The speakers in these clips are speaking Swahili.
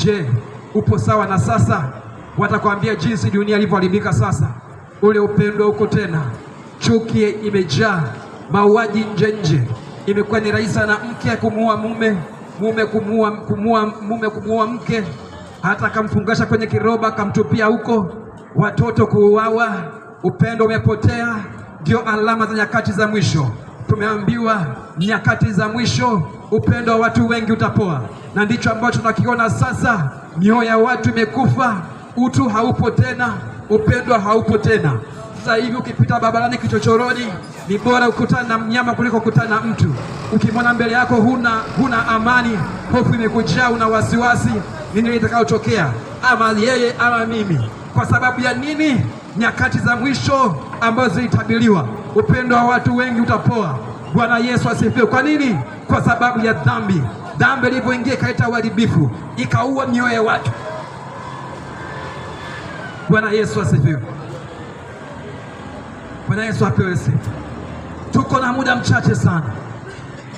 Je, upo sawa na sasa? Watakwambia jinsi dunia ilivyoharibika sasa. Ule upendo uko tena, chuki imejaa, mauaji nje. Imekuwa ni rahisi sana mke kumuua mume, mume kumuua mke, hata akamfungasha kwenye kiroba akamtupia huko, watoto kuuawa. Upendo umepotea. Ndio alama za nyakati za mwisho. Tumeambiwa nyakati za mwisho upendo wa watu wengi utapoa, na ndicho ambacho tunakiona sasa. Mioyo ya watu imekufa, utu haupo tena, upendo haupo tena. Sasa hivi ukipita barabarani, kichochoroni, ni bora ukutane na mnyama kuliko kukutana na mtu. Ukimwona mbele yako huna amani, hofu imekujaa, una wasiwasi, nini litakayotokea, ama yeye ama mimi. Kwa sababu ya nini? Nyakati za mwisho ambazo zilitabiriwa, upendo wa watu wengi utapoa. Bwana Yesu asifiwe. Kwa nini? Kwa sababu ya dhambi. Dhambi ilipoingia ikaleta uharibifu, ikaua mioyo ya watu. Bwana Yesu asifiwe. Bwana Yesu apewe sifa. Tuko na muda mchache sana,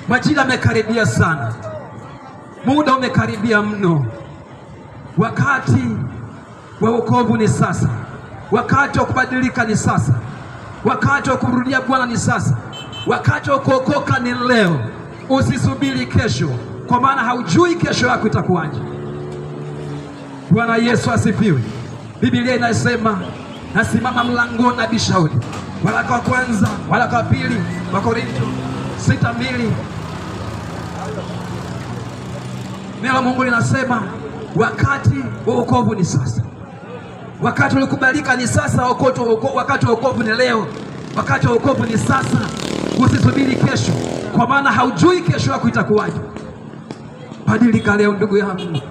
majira yamekaribia sana, muda umekaribia mno. Wakati wa wokovu ni sasa, wakati wa kubadilika ni sasa, wakati wa kumrudia Bwana ni sasa, wakati wa kuokoka ni leo. Usisubiri kesho, kwa maana haujui kesho yako itakuwaje. Bwana Yesu asifiwe. Biblia inasema, nasimama mlangoni nabisha. Waraka wa kwanza, waraka wa pili wa Korintho 6:2. Neno la Mungu linasema wakati wa wokovu ni sasa, wakati wa kukubalika ni sasa, wakati wa wokovu ni leo, wakati wa wokovu ni sasa. Usisubiri kesho, kwa maana haujui kesho yako itakuwaje. Badilika leo ndugu yangu.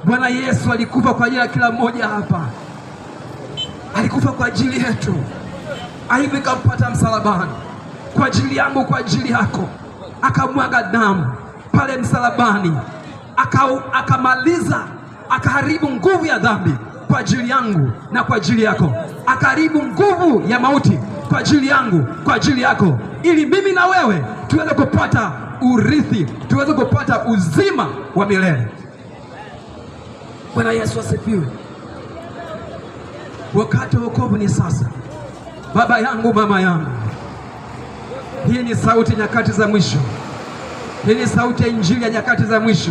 Bwana Yesu alikufa kwa ajili ya kila mmoja hapa, alikufa kwa ajili yetu. Aibu ikampata msalabani kwa ajili yangu, kwa ajili yako, akamwaga damu pale msalabani, akamaliza, akaharibu nguvu ya dhambi kwa ajili yangu na kwa ajili yako, akaharibu nguvu ya mauti kwa ajili yangu, kwa ajili yako, ili mimi na wewe tuweze kupata urithi, tuweze kupata uzima wa milele. Bwana Yesu asifiwe. Wakati wa wokovu ni sasa. Baba yangu, mama yangu, hii ni sauti nyakati za mwisho. Hii ni sauti ya injili ya nyakati za mwisho.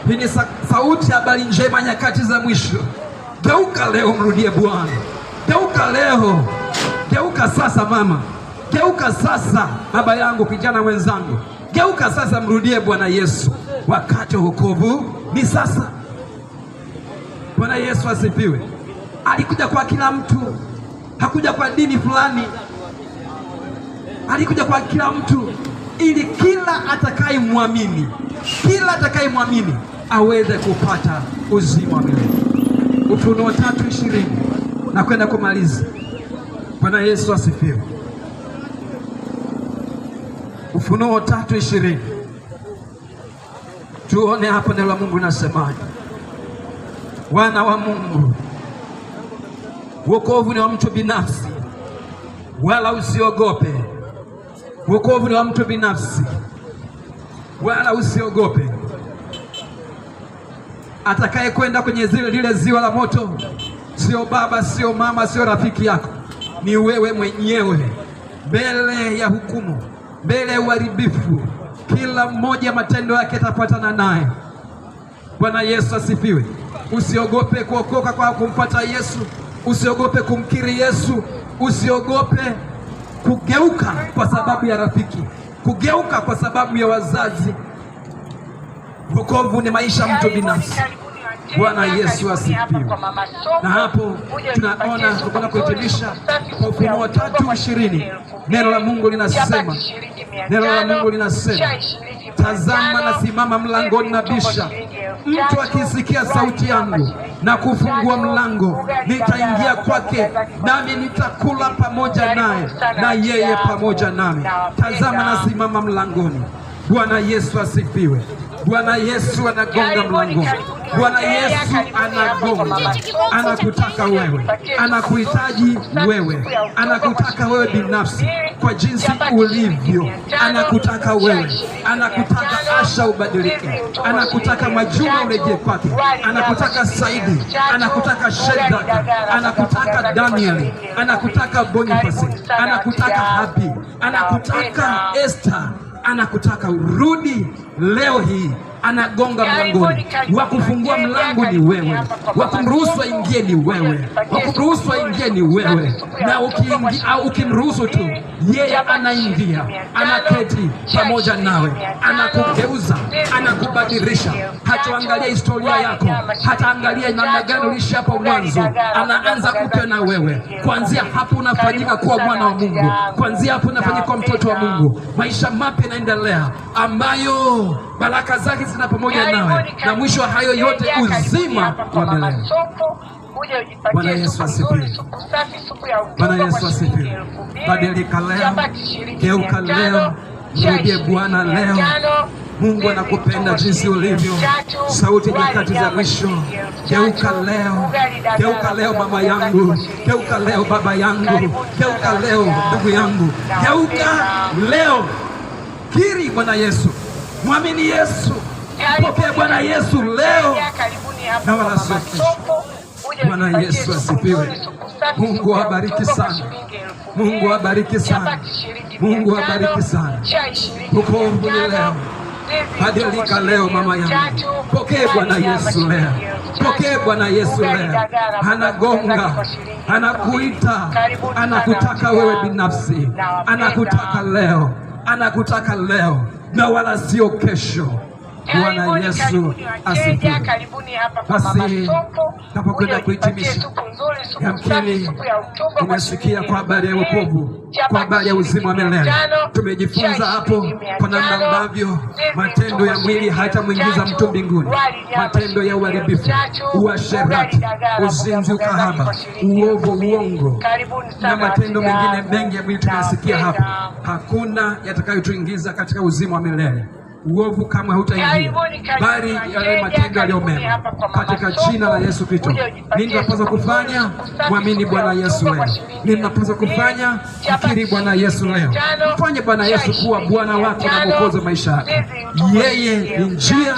Hii ni sauti ya habari njema nyakati za mwisho. Geuka leo, mrudie Bwana. Geuka leo, geuka sasa mama, geuka sasa baba yangu, kijana mwenzangu, geuka sasa, mrudie Bwana Yesu. Wakati wa wokovu ni sasa. Bwana Yesu asifiwe. Alikuja kwa kila mtu, hakuja kwa dini fulani, alikuja kwa kila mtu, ili kila atakayemwamini, kila atakayemwamini aweze kupata uzima wa milele. Ufunuo 3:20 na kwenda kumaliza. Bwana Yesu asifiwe. Ufunuo 3:20. Tuone hapo neno la Mungu linasemaje. Wana wa Mungu, wokovu ni wa mtu binafsi, wala usiogope. Wokovu ni wa mtu binafsi, wala usiogope. Atakaye kwenda kwenye lile ziwa la moto sio baba, sio mama, sio rafiki yako, ni wewe mwenyewe, mbele ya hukumu, mbele ya uharibifu. Kila mmoja matendo yake atapatana naye. Bwana Yesu asifiwe. Usiogope kuokoka kwa kumpata Yesu, usiogope kumkiri Yesu, usiogope kugeuka kwa sababu ya rafiki, kugeuka kwa sababu ya wazazi. Wokovu ni maisha mtu binafsi. Bwana Yesu asifiwe. Na hapo tunaona kuhitimisha kwa Ufunuo 3:20. Neno la Mungu linasema, neno la Mungu linasema, tazama nasimama mlangoni nabisha. Mtu akisikia sauti yangu na kufungua mlango, nitaingia kwake, nami nitakula pamoja naye na yeye pamoja nami. Tazama nasimama mlangoni. Bwana Yesu asifiwe. Bwana Yesu anagonga mlangoni. Bwana Yesu anagonga, anakutaka wewe, anakuhitaji wewe, anakutaka wewe binafsi kwa jinsi ulivyo, anakutaka wewe, anakutaka Asha ubadilike, anakutaka Majuma urejee kwake, anakutaka Saidi, anakutaka Shadraka, anakutaka Danieli, anakutaka Boniface, anakutaka Habi, anakutaka Esther, anakutaka urudi leo hii. Anagonga mlangoni. Wa kufungua mlango ni wewe, wa kumruhusu aingie ni wewe, wa kumruhusu aingie ni wewe. Na ukimruhusu tu, yeye anaingia, anaketi pamoja nawe, anakugeuza, anakubadilisha. Hataangalia historia yako, hataangalia namna gani uliishi hapo mwanzo. Anaanza upya na wewe. Kuanzia hapo unafanyika kuwa mwana wa Mungu, kuanzia hapo unafanyika kuwa mtoto wa Mungu. Maisha mapya yanaendelea ambayo baraka zake zina pamoja nawe, na mwisho wa hayo yote uzima wa milele. Bwana Yesu asifiwe. Bwana Yesu asifiwe. Badilika leo, geuka leo, mrudie Bwana leo. Mungu anakupenda jinsi ulivyo. Sauti nyakati za mwisho. Geuka leo, geuka leo mama yangu, geuka leo baba yangu, geuka leo ndugu yangu, geuka leo. Kiri Bwana Yesu, mwamini Yesu, pokea Bwana Yesu leo na wala sio kesho. Bwana Yesu asifiwe. Mungu awabariki sana, Mungu awabariki sana, Mungu awabariki sana. Ukombozi leo, badilika leo mama yangu, pokea Bwana Yesu leo, pokea Bwana Yesu leo. Anagonga, anakuita, anakutaka wewe binafsi, anakutaka leo, anakutaka leo na wala sio kesho. Bwana Yesu asifiwe. Basi napokwenda kuhitimisha, yamkini umesikia kwa habari ya wokovu, kwa habari ya uzima wa milele. Tumejifunza hapo kwa namna ambavyo matendo ya mwili hayatamwingiza mtu mbinguni, matendo ya uharibifu, uasherati, uzinzi, ukahaba, uovu, uongo na matendo mengine mengi ya mwili tumesikia hapo. Hakuna yatakayotuingiza katika uzima wa milele. Uovu kama hautaingia, bali yale matendo yaliyo mema katika jina la Yesu Kristo. Nini tunapaswa kufanya? Mwamini Bwana Yesu leo. Nini tunapaswa kufanya? Mkiri Bwana Yesu leo. Mfanye Bwana Yesu kuwa Bwana wako na Mwokozi wa maisha yako. Yeye ni njia